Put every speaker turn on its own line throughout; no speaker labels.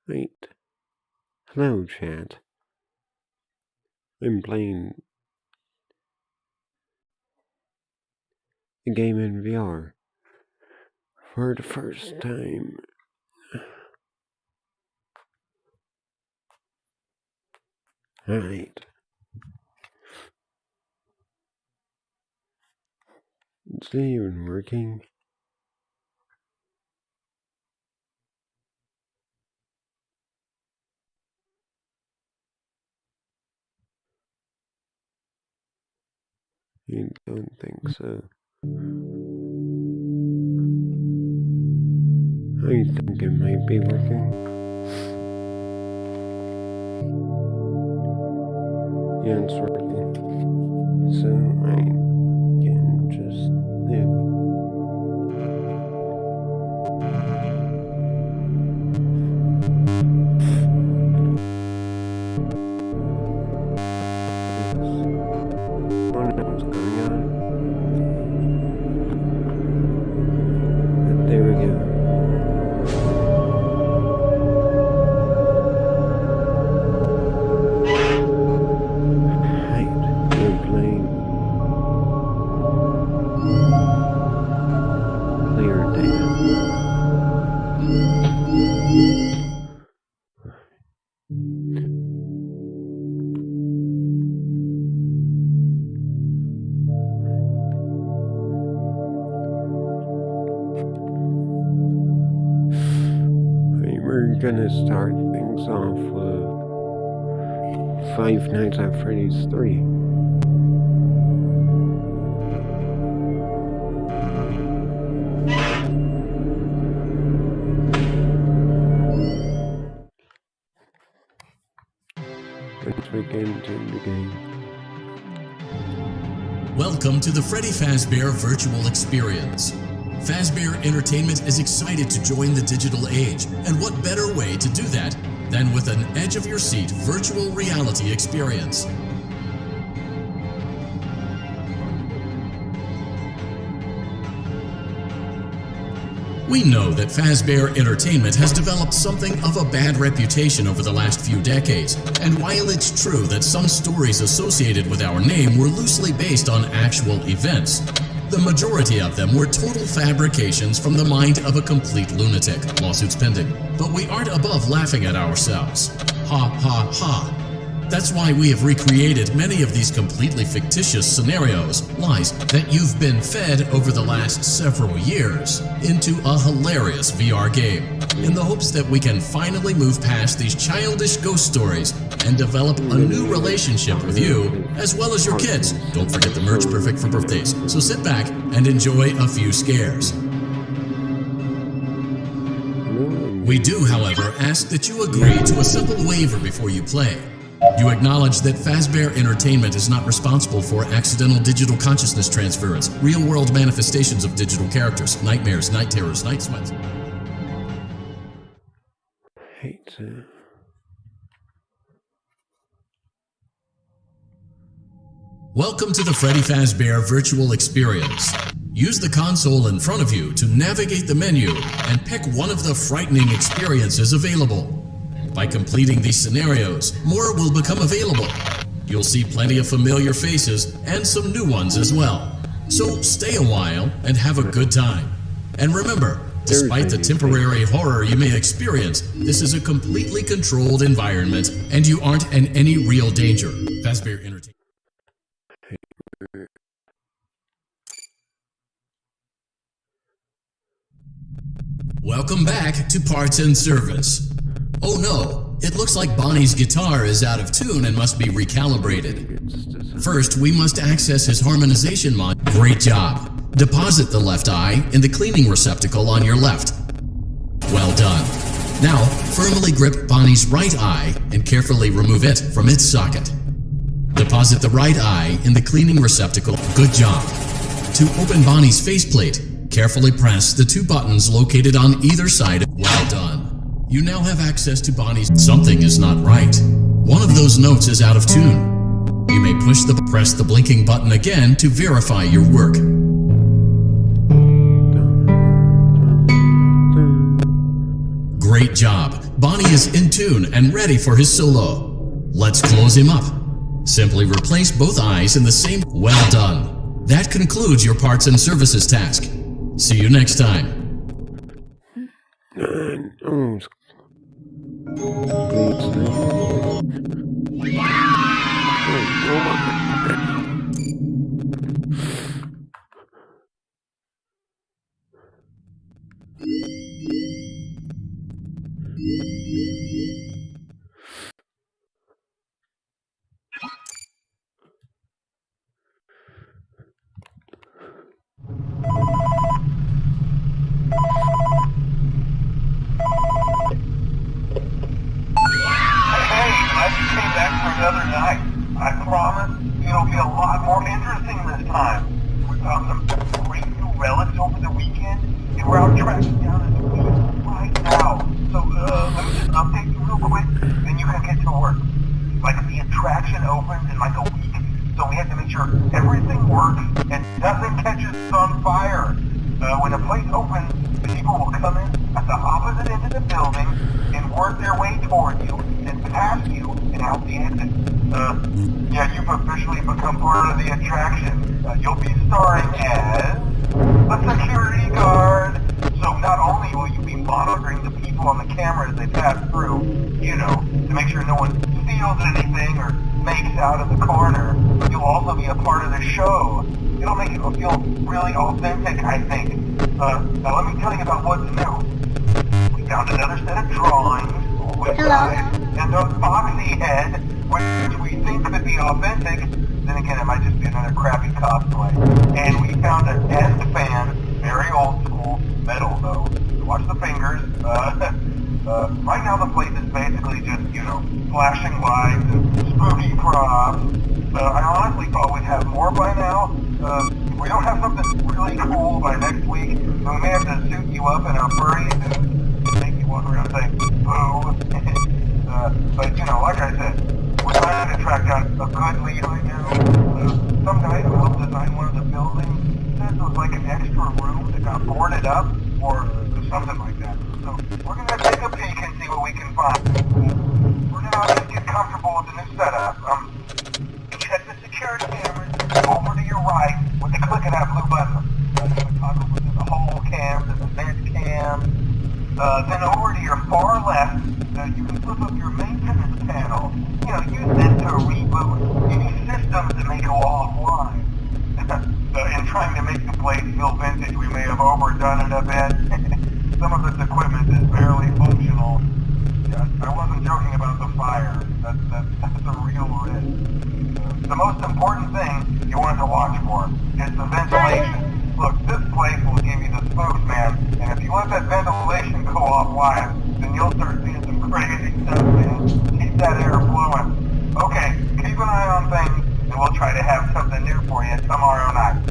Wait. Hello, chat. I'm playing a game in VR for the first time. Alright. Is it even working? I don't think so. I think it might be working. Yeah, it's working. So I can just live. We're gonna start things off with Five Nights at Freddy's 3. Let's begin into the game.
Welcome to the Freddy Fazbear Virtual Experience. Fazbear Entertainment is excited to join the digital age, and what better way to do that than with an edge-of-your-seat virtual reality experience. We know that Fazbear Entertainment has developed something of a bad reputation over the last few decades, and while it's true that some stories associated with our name were loosely based on actual events, the majority of them were total fabrications from the mind of a complete lunatic. Lawsuits pending. But we aren't above laughing at ourselves. Ha ha ha. That's why we have recreated many of these completely fictitious scenarios, lies that you've been fed over the last several years, into a hilarious VR game, in the hopes that we can finally move past these childish ghost stories and develop a new relationship with you, as well as your kids. Don't forget the merch perfect for birthdays, so sit back and enjoy a few scares. We do, however, ask that you agree to a simple waiver before you play. You acknowledge that Fazbear Entertainment is not responsible for accidental digital consciousness transference, real-world manifestations of digital characters, nightmares, night terrors, night sweats. Welcome to the Freddy Fazbear Virtual Experience. Use the console in front of you to navigate the menu and pick one of the frightening experiences available. By completing these scenarios, more will become available. You'll see plenty of familiar faces and some new ones as well. So stay a while and have a good time. And remember, despite the temporary horror you may experience, this is a completely controlled environment and you aren't in any real danger. Fazbear Entertainment. Welcome back to Parts and Service. Oh no, it looks like Bonnie's guitar is out of tune and must be recalibrated. First, we must access his harmonization mod. Great job. Deposit the left eye in the cleaning receptacle on your left. Well done. Now, firmly grip Bonnie's right eye and carefully remove it from its socket. Deposit the right eye in the cleaning receptacle. Good job. To open Bonnie's faceplate, carefully press the two buttons located on either side. Well done. You now have access to Bonnie's. Something is not right. One of those notes is out of tune. You may press the blinking button again to verify your work. Great job. Bonnie is in tune and ready for his solo. Let's close him up. Simply replace both eyes in the same. Well done. That concludes your parts and services task. See you next time.
Another night. I promise it'll be a lot more interesting this time. We found some great new relics over the weekend, and we're out tracking down a tweet right now. So, let me just update you real quick, then you can get to work. Like, the attraction opens in like a week, so we have to make sure everything works and nothing catches on fire. When the place opens, people will come in at the opposite end of the building and work their way toward you and past you and out the exit. Yeah, you've officially become part of the attraction. You'll be starring as a security guard. So not only will you be monitoring the people on the camera as they pass through, you know, to make sure no one steals anything or makes out of the corner, but you'll also be a part of the show. It'll make it feel really authentic, I think. Now let me tell you about what's new. We found another set of drawings with eyes and a foxy head, which we think could be authentic. Then again, it might just be another crappy cosplay. And we found a desk fan, very old school, metal though. Watch the fingers. Right now the place is basically just, you know, flashing lights and spooky props. I honestly thought we'd have more by now. If we don't have something really cool by next week, then we may have to suit you up in a furry suit and make you walk around saying, boo. But, you know, like I said, we're trying to track down a good lead right now. Some guy who helped design one of the buildings said there was like an extra room that got boarded up or something like that. So we're going to take a peek and see what we can find. We're going to just get comfortable with the new setup. Check the security cameras over to your right with the click of that blue button. You can toggle between the whole cams and the vent cams. Then over to your far left, you can flip up your maintenance panel. You know, use this to reboot any systems that may go offline. In trying to make the place feel vintage, we may have overdone it a bit. Some of this equipment is barely functional. Yeah, I wasn't joking about the fire. That's a real risk. The most important thing you want to watch for is the ventilation. Look, this place will give you the spokesman, and if you let that ventilation go offline, then you'll start seeing some crazy stuff, man. Keep that air flowing. Okay, keep an eye on things, and we'll try to have something new for you tomorrow night.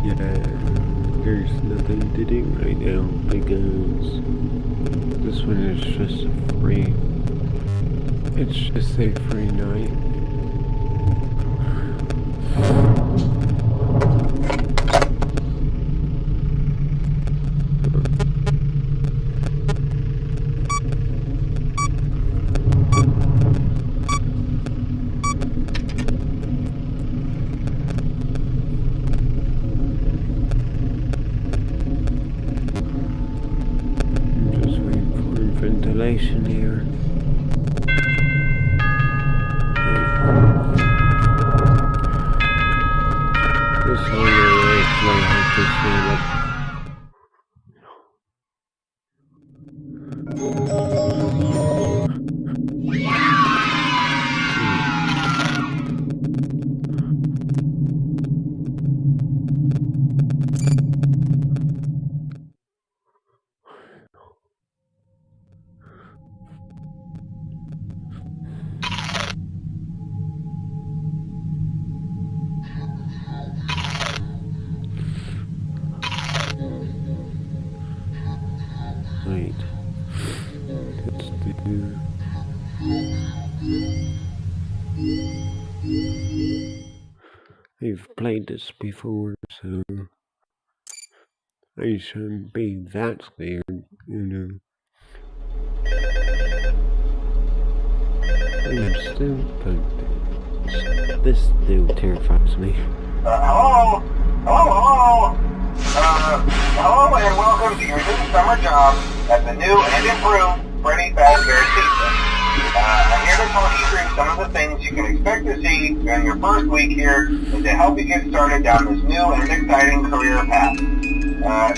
Yeah, there's nothing to do right now because this one is just a free. It's just a free night. Just waiting for ventilation here. I've played this before, so I shouldn't be that scared, you know. I'm still, but this still terrifies me.
Hello? Hello? Hello and welcome to your new summer job at the new and improved Freddy Fazbear Pizza. I'm here to talk you through some of the things you can expect to see during your first week here and to help you get started down this new and exciting career path.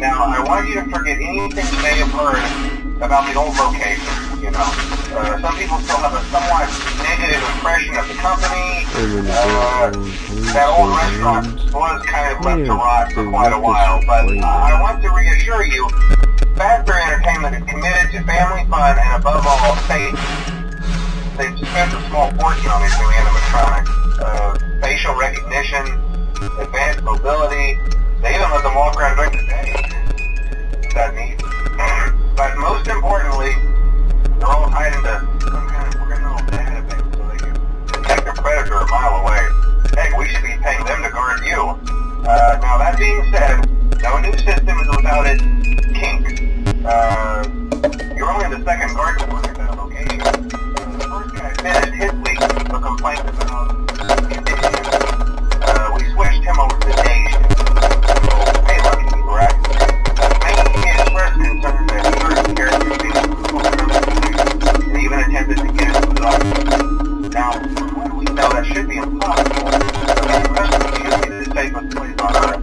Now, I want you to forget anything you may have heard about the old location, you know. Some people still have a somewhat negative impression of the company. That old restaurant was kind of left to rot for quite a while, but I want to reassure you, Fazbear Entertainment is committed to family fun and above all, safety. They've spent a small fortune on these new animatronics. Facial recognition, advanced mobility, they even let them walk around during the day. That neat. But most importantly, they're all tied into some kind of criminal database so they can detect a predator a mile away. Heck, we should be paying them to guard you. Now that being said, no new system is without its kinks. You're only the second guard to work at that location. The first guy finished his week with complaints about conditions. We switched him over to the day shift. So, hey, lucky you, right? Mainly he expressed concern that certain characters being and even attempted to get into the office. Now, from what we know, that should be impossible. The rest of should be the safest place on Earth.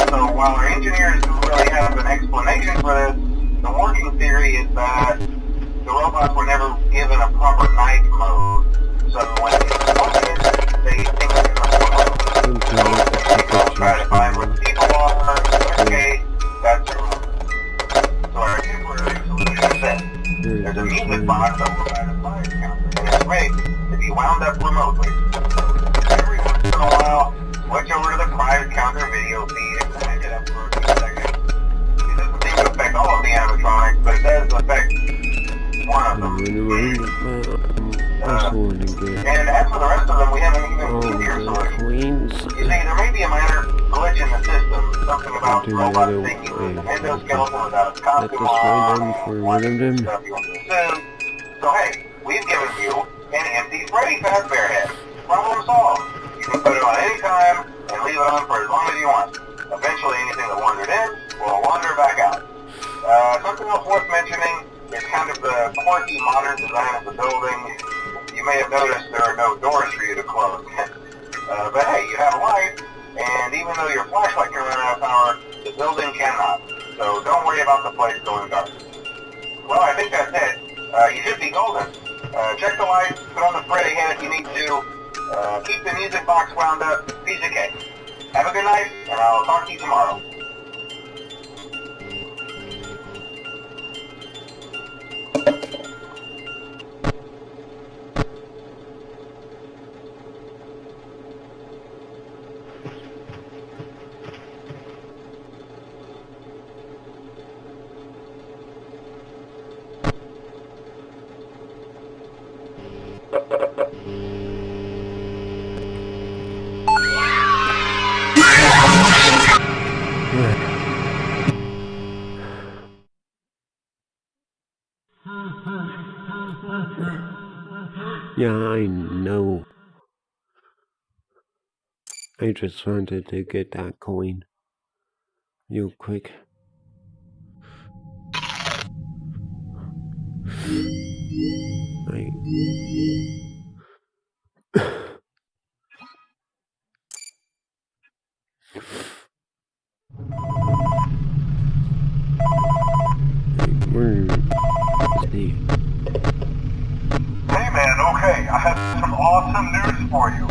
So while our engineers don't really have an explanation for this, the working theory is that the robots were never given a proper night mode. So when they exploded, they think they're going to try to find where the people are. Okay, that's irrelevant. So our temporary solution is this. There's a music box over by the fire counter, and it's rigged to be wound up remotely. Every once in a while, switch over to the prize counter video feed and wind it up for a few seconds. It doesn't seem to affect all of the animatronics, but it does affect one of them. And as for the rest of them, we have an even easier solution. You see, there may be a minor glitch in the system, something about robots thinking the endoskeleton without its costume on, one stuff you want to assume. So hey, we've given you an empty Freddy Fazbear head. Problem solved. You can put it on any time and leave it on for as long as you want. Eventually anything that wandered in will wander back out. Something else worth mentioning is kind of the quirky modern design of the building. You may have noticed there are no doors for you to close. But hey, you have a light, and even though your flashlight can run out of power, the building cannot. So don't worry about the place going dark. Well, I think that's it. You should be golden. Check the lights, put on the Freddy head if you need to. Keep the music box wound up. Piece of cake. Have a good night, and I'll talk to you tomorrow.
Yeah, I know. I just wanted to get that coin real quick. Where is he?
Hey man, okay, I have some awesome news for you.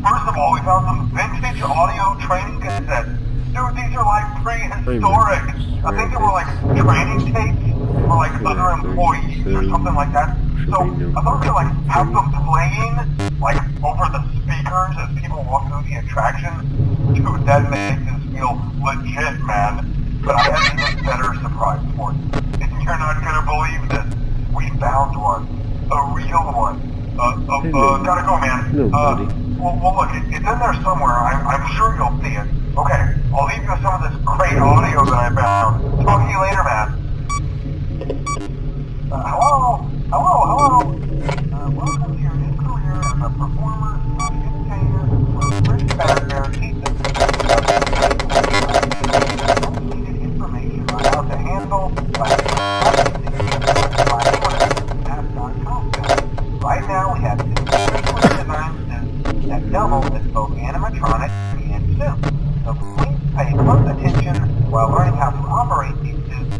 First of all, we found some vintage audio training cassettes. Dude, these are like prehistoric. I think they were like training tapes for like other employees or something like that. So I thought we could like have them playing like over the speakers as people walk through the attraction. Dude, that makes us feel legit, man. But I have an even better surprise for you. You're not gonna believe this. We found one. A real one. Gotta go, man.
Nobody.
Well, look, it's in there somewhere. I'm sure you'll see it. Okay, I'll leave you with some of this great audio that I found. Talk to you later, man. Hello. Welcome to your new career as a performer, entertainer, British Fazbear Pizza. Needed information on how to handle Right now we have two specially designed suits that double as both animatronic and suit. So please pay close attention while learning how to operate these suits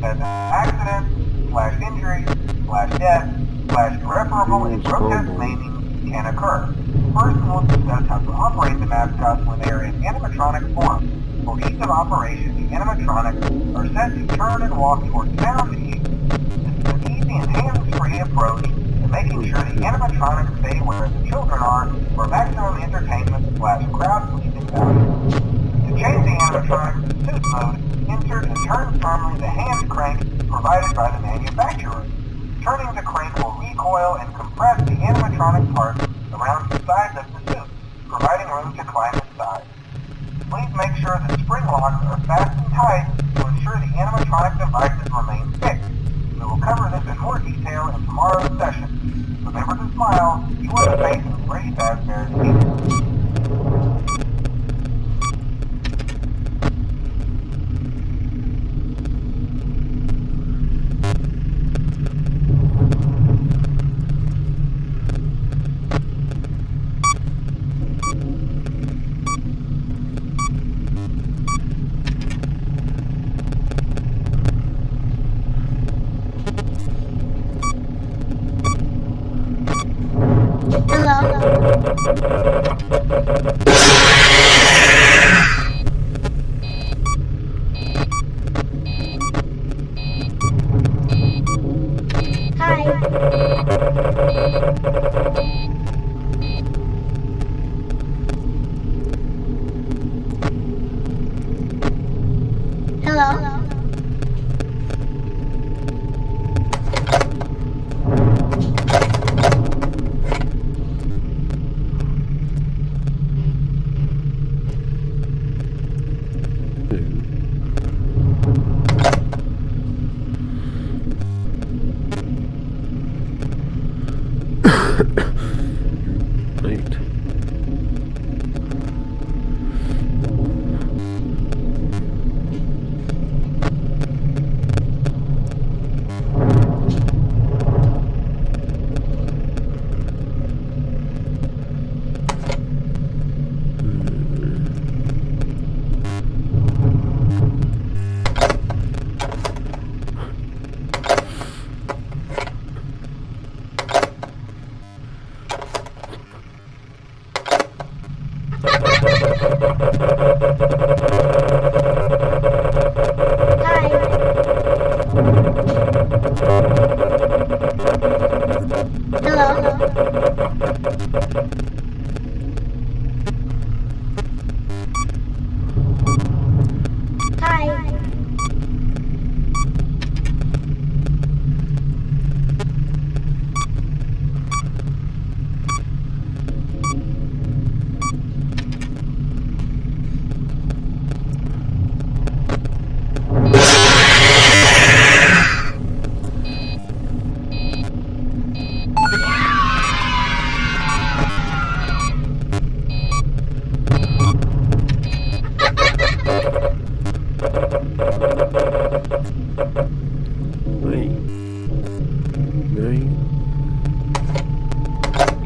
as accidents, /injuries, /death, /irreparable and grotesque maiming can occur. First, we'll discuss how to operate the mascots when they are in animatronic form. For ease of operation, the animatronics are set to turn and walk towards sound ease. This is an easy and hands-free approach to making sure the animatronics stay where the children are for maximum entertainment /crowd-pleasing value. To change the animatronics to suit mode, insert and turn firmly the hand crank provided by the manufacturer. Turning the crank will recoil and compress the animatronic parts around the sides of the suit, providing room to climb inside. Please make sure the spring locks are fastened tight to ensure the animatronic devices remain fixed. We will cover this in more detail in tomorrow's session. Remember to smile. You are the face of Brady Fazbear's team.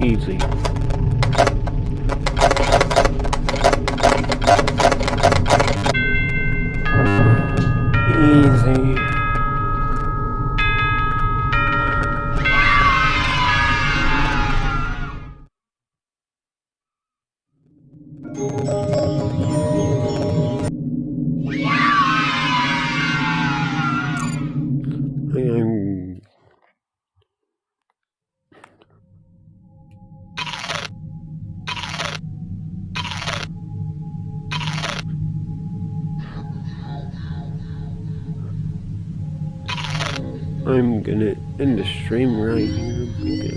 Easy. Easy. I'm gonna end the stream right here because